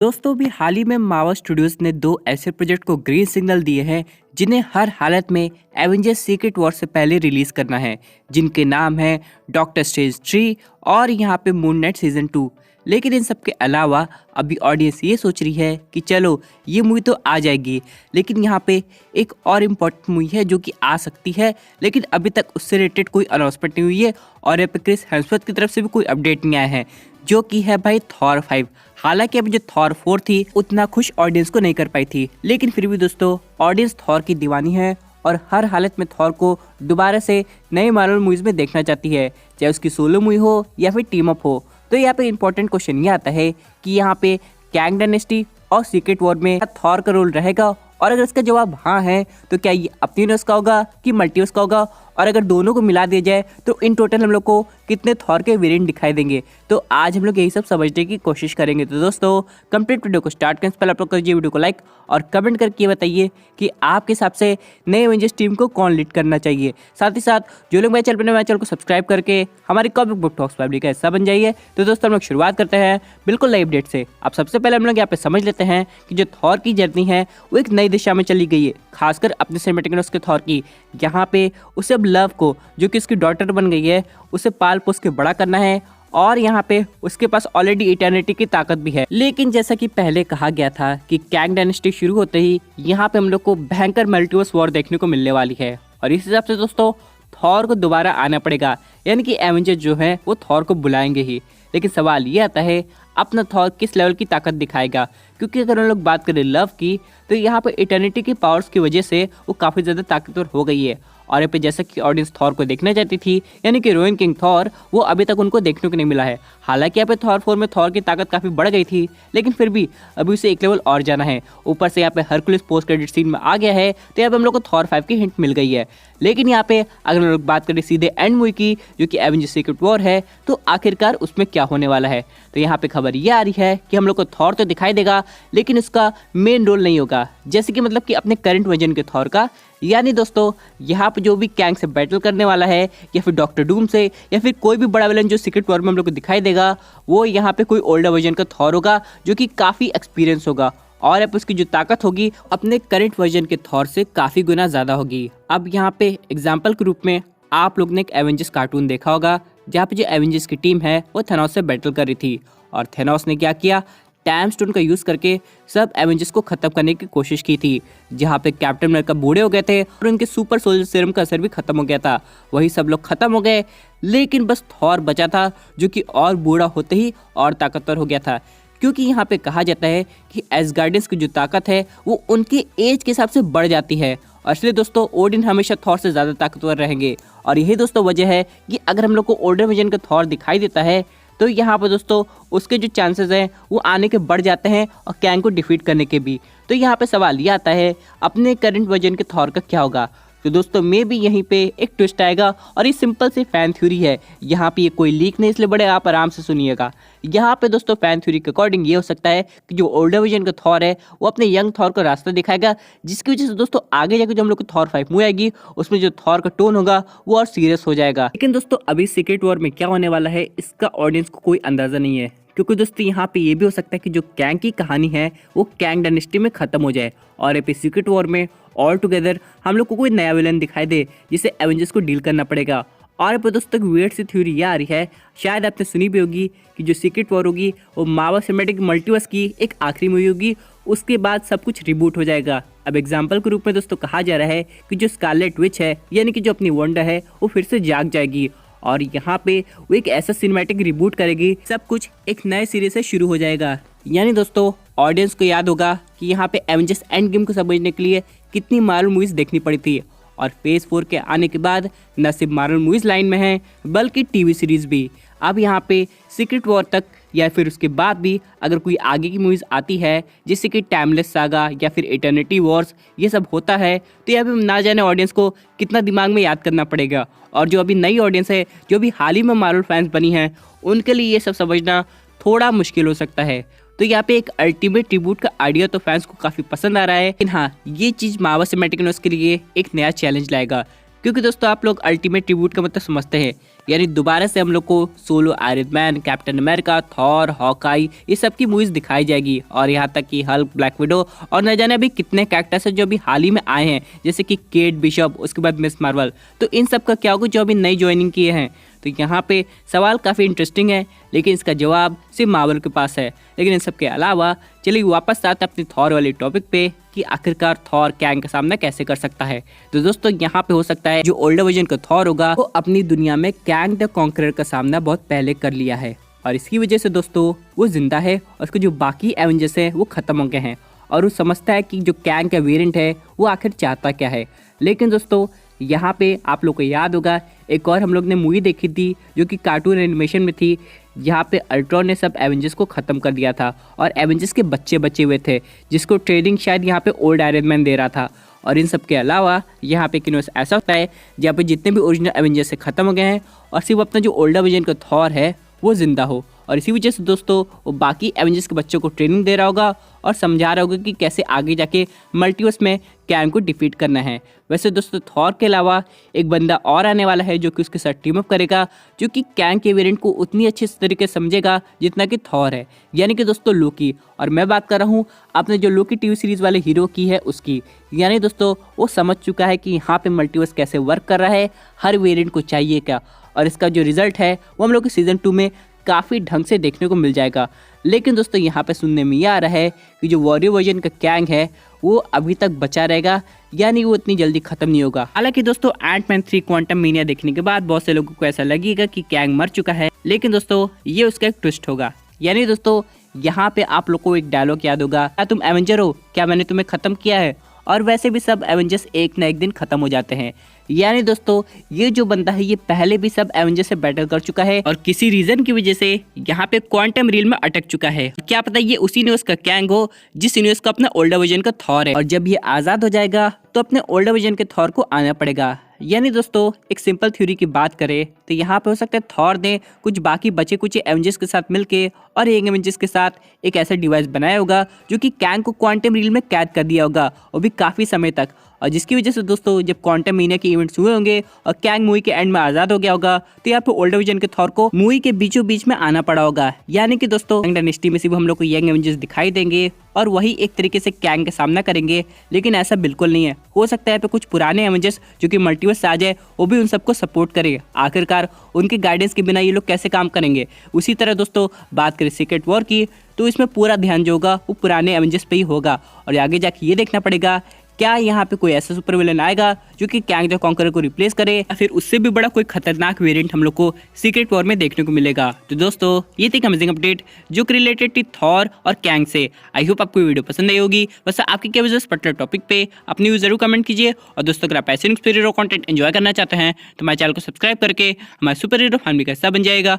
दोस्तों भी हाल ही में मार्वल स्टूडियोज ने दो ऐसे प्रोजेक्ट को ग्रीन सिग्नल दिए हैं जिन्हें हर हालत में एवेंजर्स सीक्रेट वॉर से पहले रिलीज करना है, जिनके नाम है डॉक्टर स्ट्रेंज 3 और यहाँ पे मून नाइट सीजन 2। लेकिन इन सब के अलावा अभी ऑडियंस ये सोच रही है कि चलो ये मूवी तो आ जाएगी, लेकिन यहाँ पे एक और इम्पोर्टेंट मूवी है जो कि आ सकती है, लेकिन अभी तक उससे रिलेटेड कोई अनाउंसमेंट नहीं हुई है और यहाँ पे क्रिस हेम्सवर्थ की तरफ से भी कोई अपडेट नहीं आया है, जो कि है भाई थॉर 5। हालांकि अभी जो थॉर 4 थी उतना खुश ऑडियंस को नहीं कर पाई थी, लेकिन फिर भी दोस्तों ऑडियंस थॉर की दीवानी है और हर हालत में थॉर को दोबारा से नई मार्वल मूवीज में देखना चाहती है, चाहे उसकी सोलो मूवी हो या फिर टीम अप हो। तो यहाँ पे इंपॉर्टेंट क्वेश्चन ये आता है कि यहाँ पे कैंग डायनेस्टी और सीक्रेट वॉर में थॉर का रोल रहेगा, और अगर इसका जवाब हाँ है तो क्या ये अपनी यूनिवर्स का होगा कि मल्टीवर्स का होगा, और अगर दोनों को मिला दिया जाए तो इन टोटल हम लोग को कितने थॉर के वेरिएंट दिखाई देंगे। तो आज हम लोग यही सब समझने की कोशिश करेंगे। तो दोस्तों कंप्लीट वीडियो को स्टार्ट करने से पहले आप लोग करिए वीडियो को लाइक और कमेंट करके बताइए कि आपके हिसाब से नए एवेंजर्स टीम को कौन लीड करना चाहिए। साथ ही साथ जो लोग मेरे चैनल को सब्सक्राइब करके हमारी कॉमिक बुक टॉक्स फैमिली का हिस्सा बन जाइए। तो दोस्तों हम लोग शुरुआत करते हैं बिल्कुल नई अपडेट से। अब सबसे पहले हम लोग यहाँ पे समझ लेते हैं कि जो थॉर की जर्नी है वो एक नई दिशा में चली गई है, खासकर अपने सिनेमैटिक यूनिवर्स के थॉर की। यहाँ पे उसे अब लव को, जो कि उसकी डॉटर बन गई है, उसे पाल पोस के बड़ा करना है, और यहाँ पे उसके पास ऑलरेडी इटर्निटी की ताकत भी है। लेकिन जैसा कि पहले कहा गया था कि कैंग डायनेस्टी शुरू होते ही यहाँ पे हम लोग को भयंकर मल्टीवर्स वॉर देखने को मिलने वाली है, और इस हिसाब से दोस्तों थॉर को दोबारा आना पड़ेगा, यानी कि एवेंजर्स जो है वो थॉर को बुलाएंगे ही। लेकिन सवाल ये आता है अपना थॉर किस लेवल की ताकत दिखाएगा, क्योंकि अगर हम लोग बात करें लव की तो यहाँ पे इटर्निटी की पावर्स की वजह से वो काफ़ी ज़्यादा ताकतवर हो गई है। और यहाँ पे जैसा कि ऑडियंस थॉर को देखना चाहती थी, यानी कि रोइन किंग थॉर, वो अभी तक उनको देखने को नहीं मिला है। हालांकि यहाँ पे थॉर 4 में थॉर की ताकत काफ़ी बढ़ गई थी, लेकिन फिर भी अभी उसे एक लेवल और जाना है। ऊपर से यहाँ पे हरकुलिस पोस्ट क्रेडिट सीन में आ गया है, तो यहाँ पे हम लोग को थॉर 5 की हिंट मिल गई है। लेकिन यहाँ पे अगर हम लोग बात करें सीधे एंड मूवी की, जो कि एवेंजर्स सीक्रेट वॉर है, तो आखिरकार उसमें क्या होने वाला है। तो यहाँ पे खबर ये आ रही है कि हम लोग को थॉर तो दिखाई देगा, लेकिन उसका मेन रोल नहीं होगा, जैसे कि मतलब कि अपने करंट वर्जन के थॉर का। यानी दोस्तों यहाँ पे जो भी कैंग से बैटल करने वाला है, या फिर डॉक्टर डूम से, या फिर कोई भी बड़ा विलन जो सीक्रेट वॉर में हम लोग को दिखाई देगा, वो यहाँ पे कोई ओल्डर वर्जन का थॉर होगा, जो कि काफ़ी एक्सपीरियंस होगा, और अब उसकी जो ताकत होगी अपने करंट वर्जन के थॉर से काफ़ी गुना ज़्यादा होगी। अब यहाँ पे एग्जाम्पल के रूप में आप लोग ने एक एवेंजर्स कार्टून देखा होगा, जहाँ पे जो एवेंजर्स की टीम है वो थेनोस से बैटल कर रही थी, और थेनोस ने क्या किया, टाइम स्टोन का यूज़ करके सब एवेंजर्स को ख़त्म करने की कोशिश की थी। जहाँ पे कैप्टन अमेरिका बूढ़े हो गए थे और उनके सुपर सोल्जर सीरम का असर भी खत्म हो गया था, वही सब लोग खत्म हो गए, लेकिन बस थॉर बचा था, जो कि और बूढ़ा होते ही और ताकतवर हो गया था। क्योंकि यहाँ पे कहा जाता है कि एसगार्डियंस की जो ताकत है वो उनकी एज के हिसाब से बढ़ जाती है, और इसलिए दोस्तों ओडिन हमेशा थॉर से ज़्यादा ताकतवर रहेंगे। और यही दोस्तों वजह है कि अगर हम लोग को ओल्डर वर्जन का थॉर दिखाई देता है, तो यहाँ पर दोस्तों उसके जो चांसेस हैं वो आने के बढ़ जाते हैं, और कैंग को डिफीट करने के भी। तो यहाँ पे सवाल ये आता है अपने करंट वर्जन के थॉर का क्या होगा। तो दोस्तों मे भी यहीं पे एक ट्विस्ट आएगा, और ये सिंपल सी फैन थ्योरी है, यहाँ पे ये कोई लीक नहीं, इसलिए बड़े आप आराम से सुनिएगा। यहाँ पे दोस्तों फैन थ्योरी के अकॉर्डिंग ये हो सकता है कि जो ओल्डर वर्जन का थॉर है वो अपने यंग थॉर को रास्ता दिखाएगा, जिसकी वजह से दोस्तों आगे जाकर जो हम लोग को थॉर 5 मूवी आएगी उसमें जो थॉर का टोन होगा वो और सीरियस हो जाएगा। लेकिन दोस्तों अभी सीक्रेट वॉर में क्या होने वाला है इसका ऑडियंस को कोई अंदाजा नहीं है, क्योंकि दोस्तों यहाँ पे ये भी हो सकता है कि जो कैंग की कहानी है वो कैंग डायनेस्टी में खत्म हो जाए, और यहाँ पे सीक्रेट वॉर में ऑल टुगेदर हम लोग को कोई नया विलन दिखाई दे जिसे एवेंजर्स को डील करना पड़ेगा। और यहाँ पे दोस्तों वियर्ड सी थ्योरी ये आ रही है, शायद आपने सुनी भी होगी, कि जो सीक्रेट वॉर होगी वो मार्वल सिनेमैटिक मल्टीवर्स की एक आखिरी मूवी होगी, उसके बाद सब कुछ रिबूट हो जाएगा। अब एग्जाम्पल के रूप में दोस्तों कहा जा रहा है कि जो स्कारलेट विच है, यानी कि जो अपनी वंडा है, वो फिर से जाग जाएगी, और यहाँ पे वो एक ऐसा सिनेमैटिक रिबूट करेगी, सब कुछ एक नए सिरे से शुरू हो जाएगा। यानी दोस्तों ऑडियंस को याद होगा कि यहाँ पे एवेंजर्स एंड गेम को समझने के लिए कितनी मार्वल मूवीज देखनी पड़ी थी, और फेज 4 के आने के बाद न सिर्फ मार्वल मूवीज लाइन में है बल्कि टीवी सीरीज भी। अब यहाँ पे सीक्रेट वॉर तक या फिर उसके बाद भी अगर कोई आगे की मूवीज़ आती है, जैसे कि टाइमलेस सागा या फिर इटर्निटी वॉर्स, ये सब होता है, तो यहाँ पे ना जाने ऑडियंस को कितना दिमाग में याद करना पड़ेगा। और जो अभी नई ऑडियंस है, जो भी हाल ही में मार्वल फैंस बनी है, उनके लिए ये सब समझना थोड़ा मुश्किल हो सकता है। तो यहाँ पे एक अल्टीमेट ट्रिब्यूट का आइडिया तो फैंस को काफ़ी पसंद आ रहा है, लेकिन हाँ ये चीज़ मार्वल सिनेमैटिक यूनिवर्स के लिए एक नया चैलेंज लाएगा, क्योंकि दोस्तों आप लोग अल्टीमेट ट्रिब्यूट का मतलब समझते हैं, यानी दोबारा से हम लोग को solo, iron man, captain America, Thor, Hawkeye ये सब की मूवीज दिखाई जाएगी। और यहाँ तक कि हल्क, ब्लैक विडो और न जाने अभी कितने कैरेक्टर्स हैं जो अभी हाल ही में आए हैं, जैसे कि केट बिशप, उसके बाद मिस मार्वल। तो इन सब का क्या होगा जो अभी नई ज्वाइनिंग किए हैं। तो यहाँ पे सवाल काफ़ी इंटरेस्टिंग है, लेकिन इसका जवाब सिर्फ मार्वल के पास है। लेकिन इन सब के अलावा चलिए वापस आते अपनी थॉर वाली टॉपिक पे कि आखिरकार थॉर कैंग का सामना कैसे कर सकता है। तो दोस्तों यहाँ पे हो सकता है जो ओल्डर वर्जन का थॉर होगा वो अपनी दुनिया में कैंग द कॉन्करर का सामना बहुत पहले कर लिया है, और इसकी वजह से दोस्तों वो जिंदा है और उसके जो बाकी एवेंजर्स है वो खत्म हो गए हैं। और वो समझता है कि जो कैंग का वेरिएंट है वो आखिर चाहता क्या है। लेकिन दोस्तों यहाँ पे आप लोग को याद होगा एक और हम लोग ने मूवी देखी थी जो कि कार्टून एनिमेशन में थी, जहाँ पे अल्ट्रॉन ने सब एवेंजर्स को ख़त्म कर दिया था और एवेंजर्स के बच्चे बचे हुए थे, जिसको ट्रेनिंग शायद यहाँ पे ओल्ड आयरन मैन दे रहा था। और इन सब के अलावा यहाँ पे किन्होंने ऐसा होता है जहाँ पे जितने भी ओरिजिनल एवेंजर्स से ख़त्म हो गए हैं और सिर्फ अपना जो ओल्डर वर्जन का थॉर है वो जिंदा हो। और इसी वजह से दोस्तों वो बाकी एवेंजर्स के बच्चों को ट्रेनिंग दे रहा होगा और समझा रहा होगा कि कैसे आगे जाके मल्टीवर्स में कैंग को डिफीट करना है। वैसे दोस्तों थॉर के अलावा एक बंदा और आने वाला है जो कि उसके साथ टीम अप करेगा, जो कि कैंग के वेरिएंट को उतनी अच्छे तरीके से समझेगा जितना कि थॉर है, यानी कि दोस्तों लोकी। और मैं बात कर रहा हूँ आपने जो लोकी टीवी सीरीज वाले हीरो की है उसकी। यानी दोस्तों वो समझ चुका है कि यहाँ पे मल्टीवर्स कैसे वर्क कर रहा है, हर वेरिएंट को चाहिए क्या, और इसका जो रिजल्ट है वो हम लोग के सीजन 2 में काफ़ी ढंग से देखने को मिल जाएगा। लेकिन दोस्तों यहाँ पे सुनने में यह आ रहा है कि जो वॉरियर वर्जन का कैंग है वो अभी तक बचा रहेगा, यानी वो इतनी जल्दी खत्म नहीं होगा। हालांकि दोस्तों एंटमैन 3 क्वांटम मीनिया देखने के बाद बहुत से लोगों को ऐसा लगेगा कि कैंग मर चुका है, लेकिन दोस्तों ये उसका एक ट्विस्ट होगा। यानी दोस्तों यहाँ पे आप लोग को एक डायलॉग याद होगा, क्या तुम एवेंजर हो, क्या मैंने तुम्हें खत्म किया है। और वैसे भी सब एवेंजर्स एक ना एक दिन खत्म हो जाते हैं। यानी दोस्तों ये जो बंदा है ये पहले भी सब एवेंजर्स से बैटल कर चुका है और किसी रीजन की वजह से यहाँ पे क्वांटम रील में अटक चुका है। क्या पता ये उसी यूनिवर्स का कैंग हो जिस यूनिवर्स का अपना ओल्डर वर्जन का थॉर है, और जब ये आजाद हो जाएगा तो अपने ओल्डर वर्जन के थॉर को आना पड़ेगा। यानी दोस्तों एक सिंपल थ्योरी की बात करें तो यहाँ पे हो सकता है थॉर ने कुछ बाकी बचे कुछ एवेंजर्स के साथ मिलके और एक एवेंजर्स के साथ एक ऐसा डिवाइस बनाया होगा जो कि कैंग को क्वांटम रील में कैद कर दिया होगा, वो भी काफ़ी समय तक। और जिसकी वजह से दोस्तों जब क्वांटम मीनिया के इवेंट्स हुए होंगे और कैंग मूवी के एंड में आज़ाद हो गया होगा तो यहाँ पे ओल्डर वर्जन के थॉर को मूवी के बीचों बीच में आना पड़ा होगा। यानी कि दोस्तों कैंग डायनेस्टी में सिर्फ हम लोग को यंग एवेंजर्स दिखाई देंगे और वही एक तरीके से कैंग का सामना करेंगे, लेकिन ऐसा बिल्कुल नहीं है। हो सकता है पे कुछ पुराने एवेंजर्स जो कि मल्टीवर्स से आ जाए वो भी उन सबको सपोर्ट करे। आखिरकार उनके गाइडेंस के बिना ये लोग कैसे काम करेंगे। उसी तरह दोस्तों बात करें सीक्रेट वॉर की तो इसमें पूरा ध्यान जो होगा वो पुराने एवेंजर्स पे ही होगा, और आगे जाके ये देखना पड़ेगा क्या यहाँ पे कोई ऐसा सुपर विलन आएगा जो कि कैंग द कॉन्करर को रिप्लेस करे, या फिर उससे भी बड़ा कोई खतरनाक वेरिएंट हम लोग को सीक्रेट वॉर में देखने को मिलेगा। तो दोस्तों ये थी अमेजिंग अपडेट जो कि रिलेटेड थी थॉर और कैंग से। आई होप आपको वीडियो पसंद आई होगी। वैसे आपकी क्या वजह पर्टिकुलर टॉपिक पे अपनी व्यू जरूर कमेंट कीजिए। और दोस्तों अगर आप ऐसे सुपर हीरो कंटेंट एंजॉय करना चाहते हैं तो हमारे चैनल को सब्सक्राइब करके हमारे सुपर हीरो फैमिली का हिस्सा बन जाएगा।